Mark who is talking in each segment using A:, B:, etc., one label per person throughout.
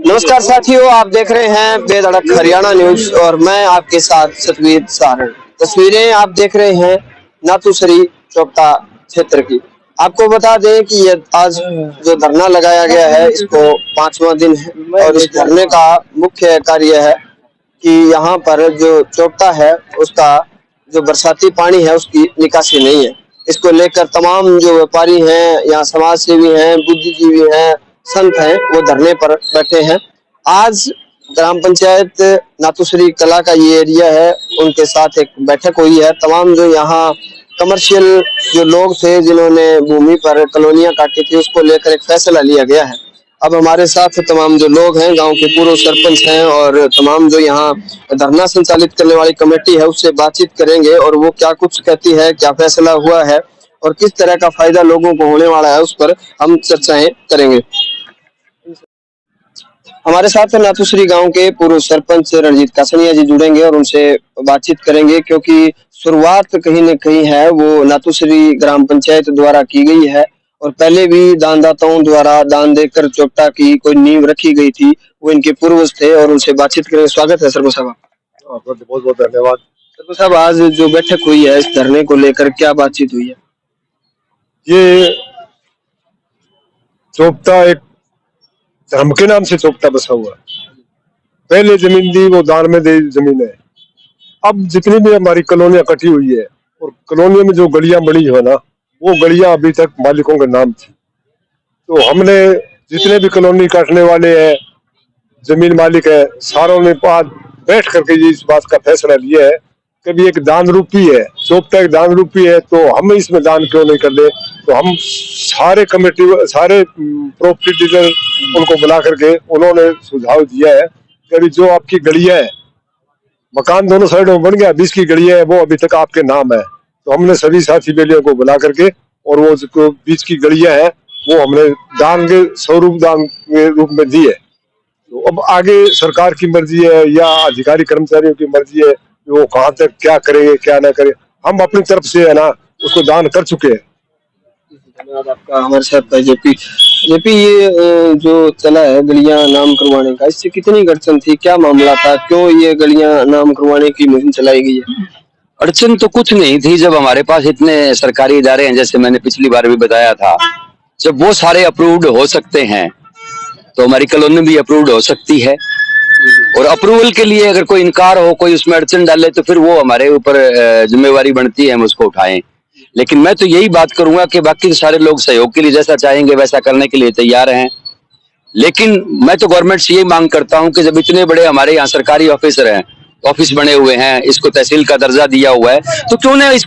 A: नमस्कार साथियों, आप देख रहे हैं बेधड़क हरियाणा न्यूज और मैं आपके साथ सतवीर सारण। तस्वीरें आप देख रहे हैं नाथुसरी चोपता क्षेत्र की। आपको बता दें कि ये आज जो धरना लगाया गया है इसको 5वां दिन है और इस धरने का मुख्य कार्य है कि यहाँ पर जो चोपता है उसका जो बरसाती पानी है उसकी निकासी नहीं है। इसको लेकर तमाम जो व्यापारी हैं, यहाँ समाज सेवी हैं, बुद्धिजीवी हैं, संत हैं, वो धरने पर बैठे हैं। आज ग्राम पंचायत नाथुसरी कला का ये एरिया है, उनके साथ एक बैठक हुई है। तमाम जो यहाँ कमर्शियल जो लोग थे जिन्होंने भूमि पर कॉलोनियां काटी थी उसको लेकर एक फैसला लिया गया है। अब हमारे साथ तमाम जो लोग हैं, गांव के पूर्व सरपंच हैं और तमाम जो यहाँ धरना संचालित करने वाली कमेटी है उससे बातचीत करेंगे और वो क्या कुछ कहती है, क्या फैसला हुआ है और किस तरह का फायदा लोगों को होने वाला है, उस पर हम चर्चाएं करेंगे। हमारे साथ नाथुसरी गांव के पूर्व सरपंच रणजीत कासनिया जी जुड़ेंगे और उनसे बातचीत करेंगे, क्योंकि शुरुआत कहीं न कहीं है वो नाथुसरी ग्राम पंचायत द्वारा की गई है और पहले भी दानदाताओं द्वारा दान देकर चोपता की कोई नींव रखी गई थी, वो इनके पूर्वज थे और उनसे बातचीत करेंगे। स्वागत है सरपंच साहब।
B: बहुत बहुत धन्यवाद।
A: सरपंच साहब, आज जो बैठक हुई है इस धरने को लेकर क्या बातचीत हुई है?
B: ये चोपता एक धर्म के नाम से चोपता बसा हुआ है। पहले जमीन दी वो दान में दी जमीन है। अब जितनी भी हमारी कॉलोनियां कटी हुई है और कॉलोनियों में जो गलियां बनी है ना, वो गलियां अभी तक मालिकों के नाम थी। तो हमने जितने भी कॉलोनी काटने वाले हैं, जमीन मालिक है, सारों ने बैठ करके ये इस बात का फैसला लिया है कि भी एक दान रूपी है, चोपता एक दान रूपी है, तो हम इसमें दान क्यों नहीं कर ले। तो हम सारे कमेटी, सारे प्रॉपर्टी डीलर उनको बुला करके उन्होंने सुझाव दिया है कि जो आपकी गलियां है, मकान दोनों साइडों में बन गया, 20 की गलियां है, वो अभी तक आपके नाम है। तो हमने सभी साथी बेलियों को बुला करके और वो जो 20 की गलियां है वो हमने दान के स्वरूप दान के रूप में दी है। तो अब आगे सरकार की मर्जी है या अधिकारी कर्मचारियों की मर्जी है, वो कहाँ तक क्या करेंगे क्या ना करे। हम अपनी तरफ से है ना उसको दान कर चुके हैं।
A: धन्यवाद आपका। हमारे साथ जेपी ये जो चला है गलियां नाम करवाने का, इससे कितनी अड़चन थी, क्या मामला था, क्यों ये गलियां नाम करवाने की मुहिम चलाई गई है?
C: अड़चन तो कुछ नहीं थी। जब हमारे पास इतने सरकारी इदारे हैं, जैसे मैंने पिछली बार भी बताया था, जब वो सारे अप्रूव्ड हो सकते हैं तो हमारी कॉलोनी भी अप्रूव्ड हो सकती है। और अप्रूवल के लिए अगर कोई इनकार हो, कोई उसमें अड़चन डाले, तो फिर वो हमारे ऊपर जिम्मेवारी बनती है, हम उसको उठाएं। लेकिन मैं तो यही बात करूंगा कि बाकी सारे लोग सहयोग के लिए जैसा चाहेंगे वैसा करने के लिए तैयार हैं। लेकिन मैं तो गवर्नमेंट से यही मांग करता हूं कि जब इतने बड़े हमारे यहाँ सरकारी ऑफिसर हैं, ऑफिस बने हुए हैं, इसको तहसील का दर्जा दिया हुआ है, तो क्यों ना इस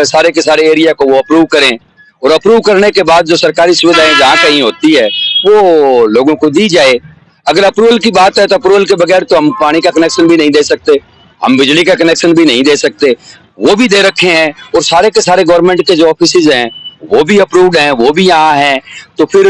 C: सारे के सारे एरिया को वो अप्रूव करें और अप्रूव करने के बाद जो सरकारी सुविधाएं जहाँ कहीं होती है वो लोगों को दी जाए। अगर अप्रूवल की बात है तो अप्रूवल के बगैर तो हम पानी का कनेक्शन भी नहीं दे सकते, हम बिजली का कनेक्शन भी नहीं दे सकते, वो भी दे रखे हैं। और सारे के सारे गवर्नमेंट के जो ऑफिस हैं वो भी अप्रूव्ड हैं, वो भी यहाँ हैं। तो फिर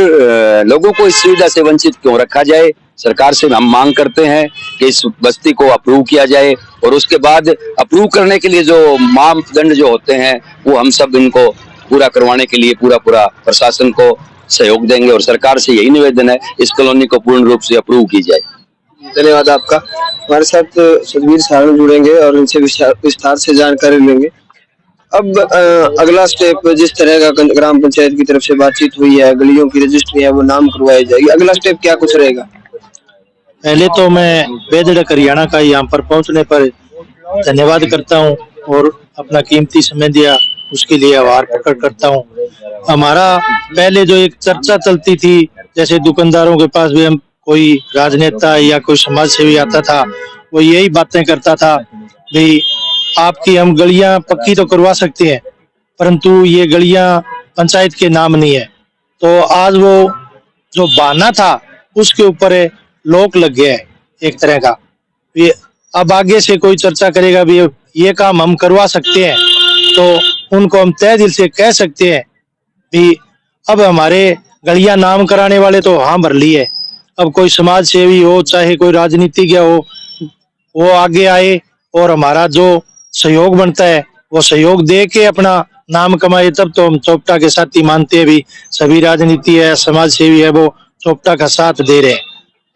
C: लोगों को इस सुविधा से वंचित क्यों रखा जाए? सरकार से हम मांग करते हैं कि इस बस्ती को अप्रूव किया जाए और उसके बाद अप्रूव करने के लिए जो मापदंड जो होते हैं वो हम सब इनको पूरा करवाने के लिए पूरा प्रशासन को सहयोग देंगे। और सरकार से यही निवेदन है, इस कॉलोनी को पूर्ण रूप से अप्रूव की जाए।
A: धन्यवाद आपका। हमारे साथ सतवीर सारण जुड़ेंगे और इनसे विस्तार से जानकारी लेंगे। अब अगला स्टेप, जिस तरह का ग्राम पंचायत की तरफ से बातचीत हुई है, गलियों की रजिस्ट्री है वो नाम करवाई जाएगी, अगला स्टेप क्या कुछ रहेगा?
D: पहले तो मैं बेधड़क हरियाणा का यहाँ पर पहुँचने पर धन्यवाद करता हूँ और अपना कीमती समय दिया उसके लिए आभार प्रकट करता हूँ। हमारा पहले जो एक चर्चा चलती थी, जैसे दुकानदारों के पास भी हम कोई राजनेता या कोई समाज सेवी आता था, वो यही बातें करता था, भाई आपकी हम गलियां पक्की तो करवा सकते हैं परंतु ये गलियां पंचायत के नाम नहीं है। तो आज वो जो बहाना था उसके ऊपर लोक लग गया है एक तरह का। ये अब आगे से कोई चर्चा करेगा भी ये काम हम करवा सकते हैं तो उनको हम तहे दिल से कह सकते हैं भी अब हमारे गलियां नाम कराने वाले तो हाँ भर ली है। अब कोई समाज सेवी हो चाहे कोई राजनीतिज्ञ हो, वो आगे आए और हमारा जो सहयोग बनता है वो सहयोग दे के अपना नाम कमाए, तब तो हम चोपता के साथी मानते हैं। भी सभी राजनीति है, समाज सेवी है, वो चोपता का साथ दे रहे हैं।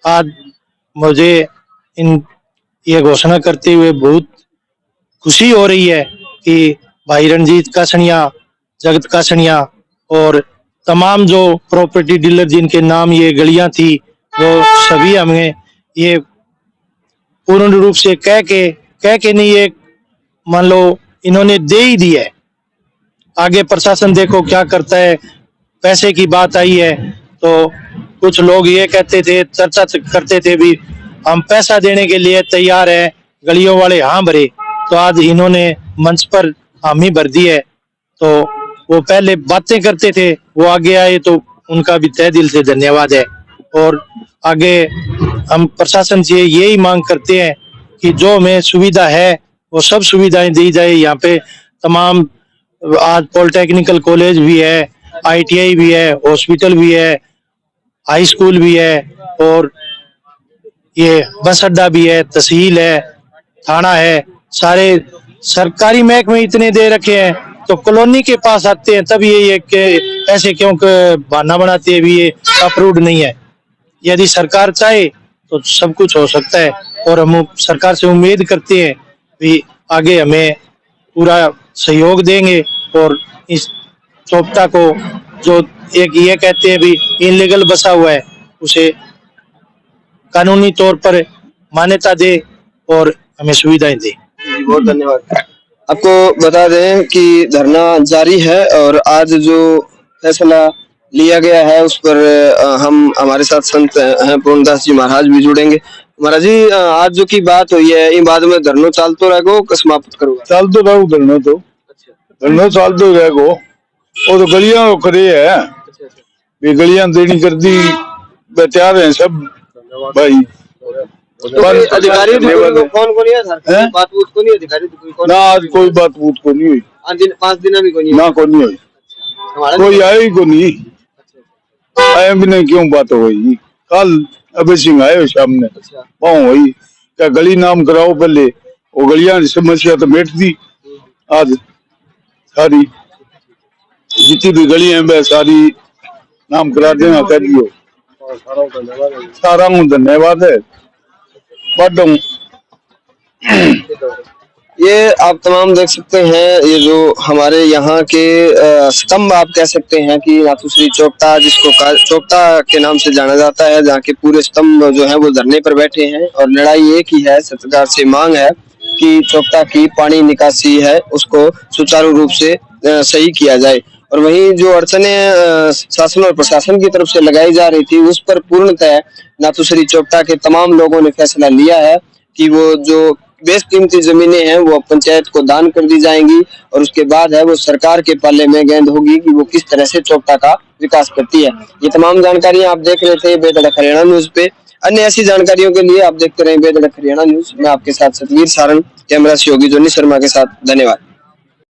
D: आज मुझे ये घोषणा करते हुए बहुत खुशी हो रही है कि भाई रणजीत कासनिया, जगत कासनिया और तमाम जो प्रॉपर्टी डीलर जिनके नाम ये गलियां थी, वो सभी हमें ये पूर्ण रूप से कह के नहीं, ये मान लो इन्होंने दे ही दी है। आगे प्रशासन देखो क्या करता है। पैसे की बात आई है तो कुछ लोग ये कहते थे, चर्चा करते थे भी हम पैसा देने के लिए तैयार है, गलियों वाले हाँ भरे। तो आज इन्होंने मंच पर हामी भर दी है। तो वो पहले बातें करते थे, वो आगे आए तो उनका भी तहे दिल से धन्यवाद है। और आगे हम प्रशासन से यही मांग करते हैं कि जो हमें सुविधा है वो सब सुविधाएं दी जाए। यहाँ पे तमाम आज पॉलिटेक्निकल कॉलेज भी है, ITI भी है, हॉस्पिटल भी है, हाई स्कूल भी है और ये बस अड्डा भी है, तहसील है, थाना है, सारे सरकारी महकमे इतने दे रखे हैं। तो कॉलोनी के पास आते हैं तब ये ऐसे क्यों बहाना बनाते हैं भी ये अप्रूव्ड नहीं है। यदि सरकार चाहे तो सब कुछ हो सकता है और हम सरकार से उम्मीद करते हैं भी आगे हमें पूरा सहयोग देंगे और इस चोपटा को जो एक ये कहते हैं भी इनलीगल बसा हुआ है उसे कानूनी तौर पर मान्यता दे और हमें सुविधाएं दे।
A: बहुत धन्यवाद। आपको बता दें कि धरना जारी है और आज जो फैसला लिया गया है उस पर हम हमारे साथ संत हैं पूर्णदास जी महाराज भी जुड़ेंगे। महाराज जी, आज जो की बात हुई है इन बाद में धरनो चाल तो रहेगो समाप्त करूंगा?
B: चाल तो रहू धरनो तो धरनो चाल तो रहेगो। वो तो गलियां खड़े है, ये गलियां देनी कर दी, तैयार है सब भाई।
A: तो अधिकारी कौन को नहीं है सर? बात बूत को नहीं अधिकारी तो कोई
B: ना, आज कोई बात बूत को नहीं हुई।
A: 5 दिन भी को नहीं
B: ना, को नहीं हुई, कोई आए ही को नहीं आए भी नहीं। क्यों बात हुई? कल अभय सिंह आए सामने पाँव हुई क्या गली नाम कराओ पहले, वो गलियां समस्या तो बैठ दी। आज सारी जितनी भी गली है सारी नाम करा देना कर दियो। सारा धन्यवाद है।
A: ये आप तमाम देख सकते हैं, ये जो हमारे यहाँ के स्तंभ आप कह सकते हैं कि नाथुश्री चोपता, जिसको चोपता के नाम से जाना जाता है, जहाँ के पूरे स्तंभ जो है वो धरने पर बैठे हैं और लड़ाई एक ही है, सरकार से मांग है कि चोपता की पानी निकासी है उसको सुचारू रूप से सही किया जाए। और वहीं जो अड़चनें शासन और प्रशासन की तरफ से लगाई जा रही थी उस पर पूर्णतः नाथुश्री चोपता के तमाम लोगों ने फैसला लिया है कि वो जो बेशकीमती जमीनें हैं वो पंचायत को दान कर दी जाएंगी और उसके बाद है वो सरकार के पाले में गेंद होगी कि वो किस तरह से चोपता का विकास करती है। ये तमाम जानकारियां आप देख रहे थे बेधड़क हरियाणा न्यूज पे। अन्य ऐसी जानकारियों के लिए आप देखते रहे बेधड़क हरियाणा न्यूज। मैं आपके साथ सतवीर सारण, कैमरा सहयोगी जोनी शर्मा के साथ। धन्यवाद।